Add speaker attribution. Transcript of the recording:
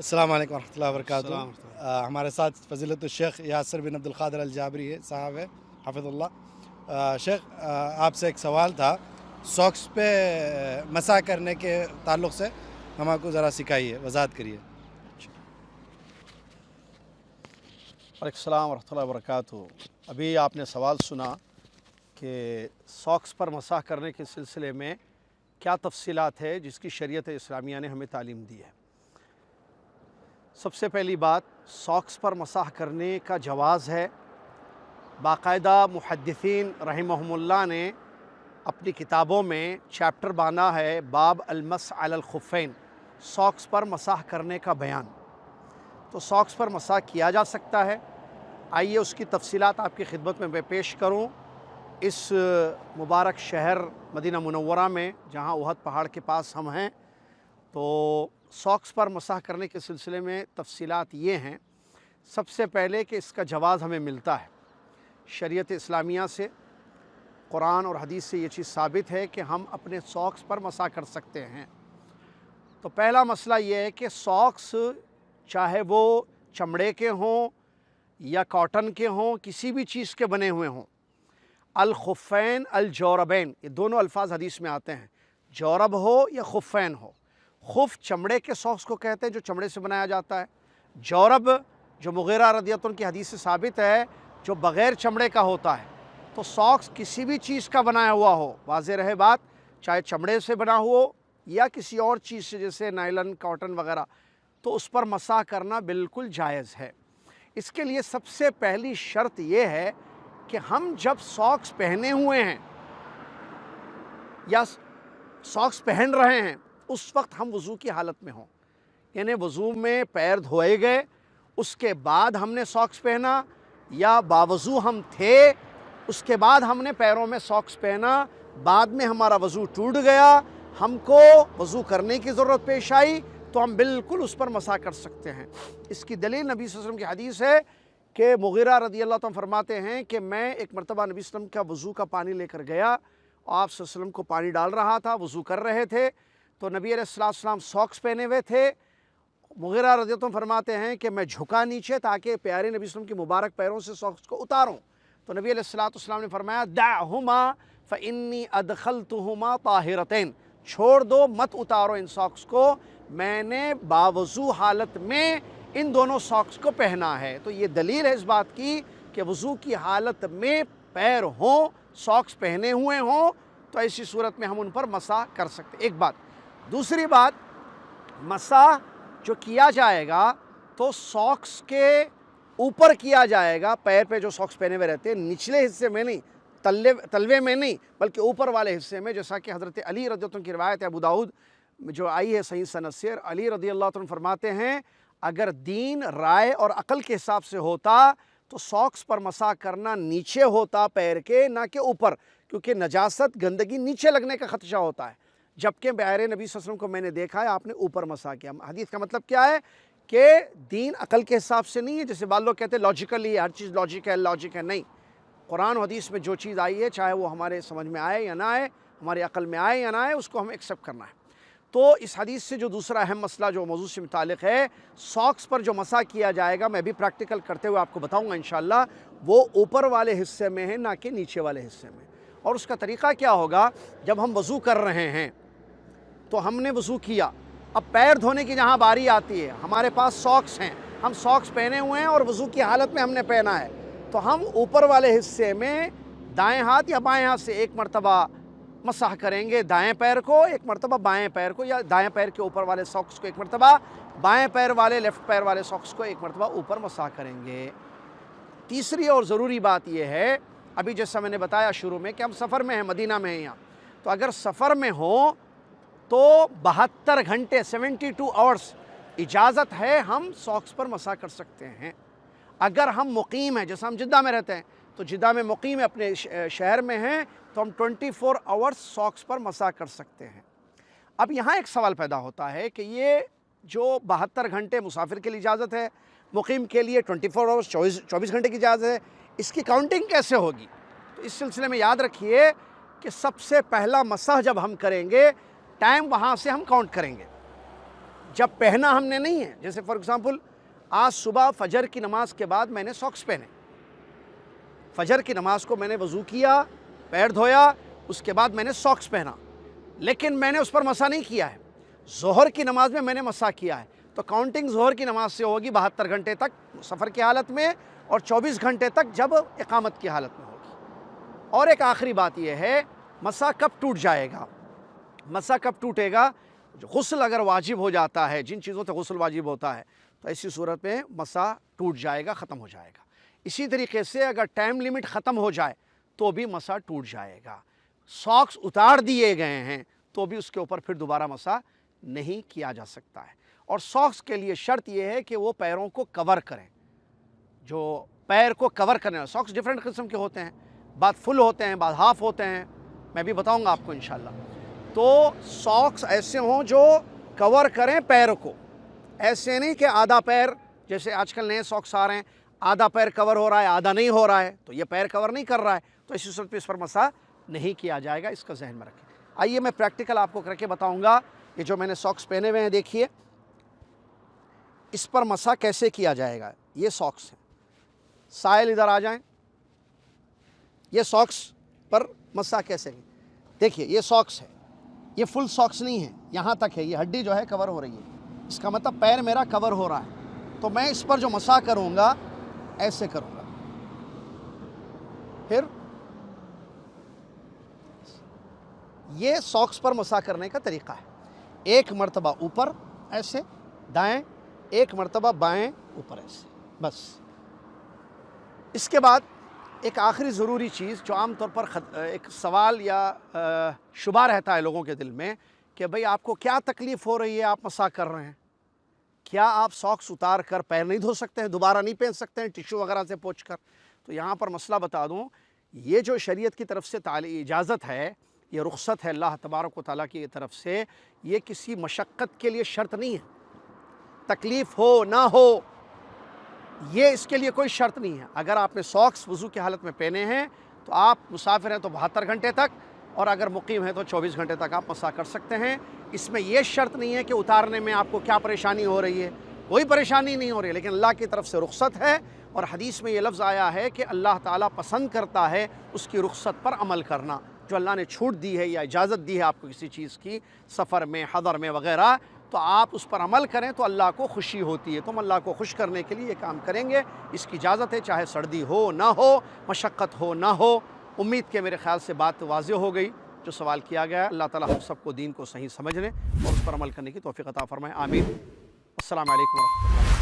Speaker 1: अस्सलाम वालेकुम रहमतुल्लाहि व बरकातुहू।
Speaker 2: सलाम रहमतुल्लाह।
Speaker 1: हमारे साथ फ़ज़ीलतुल शेख यासिर बिन अब्दुल क़ादिर अल जाबरी है साहब है, हफ़िज़ुल्लाह। शेख, आपसे एक सवाल था, सॉक्स पे मसा करने के ताल्लुक़ से हमको ज़रा सिखाइए, वज़ाहत करिए।
Speaker 2: अस्सलाम रहमतुल्लाहि व बरकातुहू। अभी आपने सवाल सुना कि सॉक्स पर मसाह करने के सिलसिले में क्या तफ़सीलात है जिसकी शरीयत इस्लामिया ने हमें तालीम दी है। सबसे पहली बात, सॉक्स पर मसाह करने का जवाज़ है। बाकायदा मुहद्दिसीन रहमहुमुल्लाह ने अपनी किताबों में चैप्टर बांधा है, बाब अलमस अलल खुफ़ैन, सॉक्स पर मसाह करने का बयान। तो सॉक्स पर मसाह किया जा सकता है। आइए उसकी तफसीलात आपकी खिदमत में मैं पेश करूँ। इस मुबारक शहर मदीना मुनव्वरा में, जहाँ उहद पहाड़ के पास हम हैं, तो सॉक्स पर मसाह करने के सिलसिले में तफसीलात ये हैं। सबसे पहले कि इसका जवाज़ हमें मिलता है शरीयत इस्लामिया से, कुरान और हदीस से ये चीज़ साबित है कि हम अपने सॉक्स पर मसाह कर सकते हैं। तो पहला मसला ये है कि सॉक्स चाहे वो चमड़े के हों या कॉटन के हों, किसी भी चीज़ के बने हुए हों, अल खुफ़ैन अल जौरबैन, ये दोनों अल्फाज हदीस में आते हैं, जौरब हो या खुफ़ैन हो। खुफ़ चमड़े के सॉक्स को कहते हैं जो चमड़े से बनाया जाता है। जौरब जो मुग़ीरा रदियल्लाहु अन्हु की हदीस से साबित है, जो बग़ैर चमड़े का होता है। तो सॉक्स किसी भी चीज़ का बनाया हुआ हो, वाज़ेह रहे बात, चाहे चमड़े से बना हो या किसी और चीज़ से, जैसे नायलन, कॉटन वग़ैरह, तो उस पर मसाह करना बिल्कुल जायज़ है। इसके लिए सबसे पहली शर्त ये है कि हम जब सॉक्स पहने हुए हैं या सॉक्स पहन रहे हैं, उस वक्त हम वज़ू की हालत में हों। यानी वज़ू में पैर धोए गए, उसके बाद हमने सॉक्स पहना, या बावज़ू हम थे, उसके बाद हमने पैरों में सॉक्स पहना, बाद में हमारा वज़ू टूट गया, हमको वज़ू करने की ज़रूरत पेश आई, तो हम बिल्कुल उस पर मसाह कर सकते हैं। इसकी दलील नबी सल्लल्लाहु अलैहि वसल्लम की हदीस है कि मुग़ीरा रदियल्लाहु अन्हु फरमाते हैं कि मैं एक मरतबा नबी सल्लल्लाहु अलैहि वसल्लम का वज़ू का पानी लेकर गया, आप सल्लल्लाहु अलैहि वसल्लम को पानी डाल रहा था, वज़ू कर रहे थे, तो नबी अलैहिस्सलातु वस्सलाम सॉक्स पहने हुए थे। मुग़ीरा रदियल्लाहु अन्हु फरमाते हैं कि मैं झुका नीचे ताकि प्यारे नबी सल्लल्लाहु अलैहि वसल्लम की मुबारक पैरों से सॉक्स को उतारूँ। तो नबी अलैहिस्सलातु वस्सलाम ने फरमाया, दअहुमा फ़इन्नी अदखलतुहुमा ताहिरतैन, छोड़ दो, मत उतारो इन सॉक्स को, मैंने बावज़ू हालत में इन दोनों सॉक्स को पहना है। तो ये दलील है इस बात की कि वज़ू की हालत में पैर हों, सॉक्स पहने हुए हों, तो ऐसी सूरत में हम उन पर मसाह कर सकते। एक बात। दूसरी बात, मसाह जो किया जाएगा तो सॉक्स के ऊपर किया जाएगा, पैर पे जो सॉक्स पहने हुए रहते हैं, निचले हिस्से में नहीं, तलवे में नहीं, बल्कि ऊपर वाले हिस्से में, जैसा कि हज़रत अली रज़ियल्लाहु अन्हु की रिवायत है, अबू दाऊद जो आई है सही सनद से, अली रज़ियल्लाहु अन्हु फरमाते हैं, अगर दीन राय और अक़ल के हिसाब से होता तो सॉक्स पर मसाह करना नीचे होता पैर के, ना कि ऊपर, क्योंकि नजासत, गंदगी नीचे लगने का ख़दशा होता है। जबकि प्यारे नबी सल्लल्लाहु अलैहि वसल्लम को मैंने देखा है आपने ऊपर मसाह किया। हदीस का मतलब क्या है कि दीन अक़ल के हिसाब से नहीं है, जैसे बाद लोग कहते हैं लॉजिकली हर चीज़ लॉजिक है, नहीं। कुरान और हदीस में जो चीज़ आई है, चाहे वो हमारे समझ में आए या ना आए, हमारी अक़ल में आए या ना आए, उसको हमें एक्सेप्ट करना है। तो इस हदीस से जो दूसरा अहम मसला जो मौजू से मुतालिक है, सॉक्स पर जो मसाह किया जाएगा, मैं भी प्रैक्टिकल करते हुए आपको बताऊंगा इंशाअल्लाह, वो ऊपर वाले हिस्से में है, ना कि नीचे वाले हिस्से में। और उसका तरीक़ा क्या होगा, जब हम वज़ू कर रहे हैं तो हमने वज़ू किया, अब पैर धोने की जहाँ बारी आती है, हमारे पास सॉक्स हैं, हम सॉक्स पहने हुए हैं और वज़ू की हालत में हमने पहना है, तो हम ऊपर वाले हिस्से में दाएँ हाथ या बाएँ हाथ से एक मरतबा मसाह करेंगे दाएं पैर को, एक मरतबा बाएं पैर को, या दाएं पैर के ऊपर वाले सॉक्स को एक मरतबा, बाएं पैर वाले, लेफ़्ट पैर वाले सॉक्स को एक मरतबा ऊपर मसाह करेंगे। तीसरी और ज़रूरी बात यह है, अभी जैसा मैंने बताया शुरू में कि हम सफ़र में हैं, मदीना में हैं यहाँ, तो अगर सफ़र में हो तो 72 घंटे 72 आवर्स इजाज़त है, हम सॉक्स पर मसाह कर सकते हैं। अगर हम मुक़ीम हैं, जैसे हम जिद्दा में रहते हैं, तो जिद्दा में मुक़ीम है, अपने शहर में हैं, तो हम 24 आवर्स सॉक्स पर मसाह कर सकते हैं। अब यहाँ एक सवाल पैदा होता है कि ये जो 72 घंटे मुसाफिर के लिए इजाज़त है, मुक़ीम के लिए 24 आवर्स 24 घंटे की इजाज़त है, इसकी काउंटिंग कैसे होगी? तो इस सिलसिले में याद रखिए कि सबसे पहला मसाह जब हम करेंगे, टाइम वहाँ से हम काउंट करेंगे। جب پہنا ہم نے نہیں ہے، جیسے فار ایگزامپل آج صبح فجر کی نماز کے بعد میں نے ساکس پہنے، فجر کی نماز کو میں نے وضو کیا، پیر دھویا، اس کے بعد میں نے ساکس پہنا، لیکن میں نے اس پر مسح نہیں کیا ہے۔ ظہر کی نماز میں میں نے مسح کیا ہے، تو کاؤنٹنگ ظہر کی نماز سے ہوگی 72 گھنٹے تک سفر کی حالت میں، اور 24 گھنٹے تک جب اقامت کی حالت میں ہوگی۔ اور ایک آخری بات یہ ہے، مسح کب ٹوٹ جائے گا؟ مسح کب ٹوٹے گا؟ غسل اگر واجب ہو جاتا ہے، جن چیزوں سے غسل واجب ہوتا ہے، تو ایسی صورت میں مسح ٹوٹ جائے گا، ختم ہو جائے گا۔ اسی طریقے سے اگر ٹائم لیمٹ ختم ہو جائے تو بھی مسح ٹوٹ جائے گا۔ ساکس اتار دیے گئے ہیں تو بھی اس کے اوپر پھر دوبارہ مسح نہیں کیا جا سکتا ہے۔ اور ساکس کے لیے شرط یہ ہے کہ وہ پیروں کو کور کریں، جو پیر کو کور کرنے والے ساکس ڈیفرنٹ قسم کے ہوتے ہیں، بعض فل ہوتے ہیں، بعض ہاف ہوتے ہیں، میں بھی بتاؤں گا آپ کو انشاءاللہ۔ تو ساکس ایسے ہوں جو کور کریں پیر کو، ایسے نہیں کہ آدھا پیر، جیسے آج کل نئے ساکس آ رہے ہیں، آدھا پیر کور ہو رہا ہے آدھا نہیں ہو رہا ہے، تو یہ پیر کور نہیں کر رہا ہے، تو اسی صورت پہ اس پر مسح نہیں کیا جائے گا، اس کا ذہن میں رکھیں۔ آئیے میں پریکٹیکل آپ کو کر کے بتاؤں گا۔ یہ جو میں نے ساکس پہنے ہوئے ہیں دیکھیے، اس پر مسح کیسے کیا جائے گا۔ یہ ساکس ہے، سائل ادھر آ جائیں، یہ ساکس پر مسح کیسے کی؟ دیکھیے یہ ساکس ہے، یہ فل ساکس نہیں ہے، یہاں تک ہے، یہ ہڈی جو ہے کور ہو رہی ہے، اس کا مطلب پیر میرا کور ہو رہا ہے، تو میں اس پر جو مسح کروں گا ایسے کروں گا، پھر یہ ساکس پر مسح کرنے کا طریقہ ہے۔ ایک مرتبہ اوپر ایسے دائیں، ایک مرتبہ بائیں اوپر ایسے، بس۔ اس کے بعد ایک آخری ضروری چیز جو عام طور پر ایک سوال یا شبہ رہتا ہے لوگوں کے دل میں کہ بھئی آپ کو کیا تکلیف ہو رہی ہے، آپ مسح کر رہے ہیں، کیا آپ ساکس اتار کر پیر نہیں دھو سکتے ہیں، دوبارہ نہیں پہن سکتے ہیں ٹشو وغیرہ سے پوچھ کر؟ تو یہاں پر مسئلہ بتا دوں، یہ جو شریعت کی طرف سے اجازت ہے، یہ رخصت ہے اللہ تبارک و تعالیٰ کی طرف سے، یہ کسی مشقت کے لیے شرط نہیں ہے، تکلیف ہو نہ ہو یہ اس کے لیے کوئی شرط نہیں ہے۔ اگر آپ نے ساکس وضو کی حالت میں پہنے ہیں تو آپ مسافر ہیں تو 72 گھنٹے تک، اور اگر مقیم ہیں تو 24 گھنٹے تک آپ مسح کر سکتے ہیں۔ اس میں یہ شرط نہیں ہے کہ اتارنے میں آپ کو کیا پریشانی ہو رہی ہے، کوئی پریشانی نہیں ہو رہی ہے، لیکن اللہ کی طرف سے رخصت ہے، اور حدیث میں یہ لفظ آیا ہے کہ اللہ تعالیٰ پسند کرتا ہے اس کی رخصت پر عمل کرنا، جو اللہ نے چھوٹ دی ہے یا اجازت دی ہے آپ کو کسی چیز کی، سفر میں، حضر میں وغیرہ، تو آپ اس پر عمل کریں تو اللہ کو خوشی ہوتی ہے۔ تم اللہ کو خوش کرنے کے لیے یہ کام کریں گے، اس کی اجازت ہے، چاہے سردی ہو نہ ہو، مشقت ہو نہ ہو۔ امید کہ میرے خیال سے بات واضح ہو گئی جو سوال کیا گیا ہے۔ اللہ تعالیٰ ہم سب کو دین کو صحیح سمجھنے اور اس پر عمل کرنے کی توفیق عطا فرمائے، آمین۔ السلام علیکم ورحمۃ اللہ۔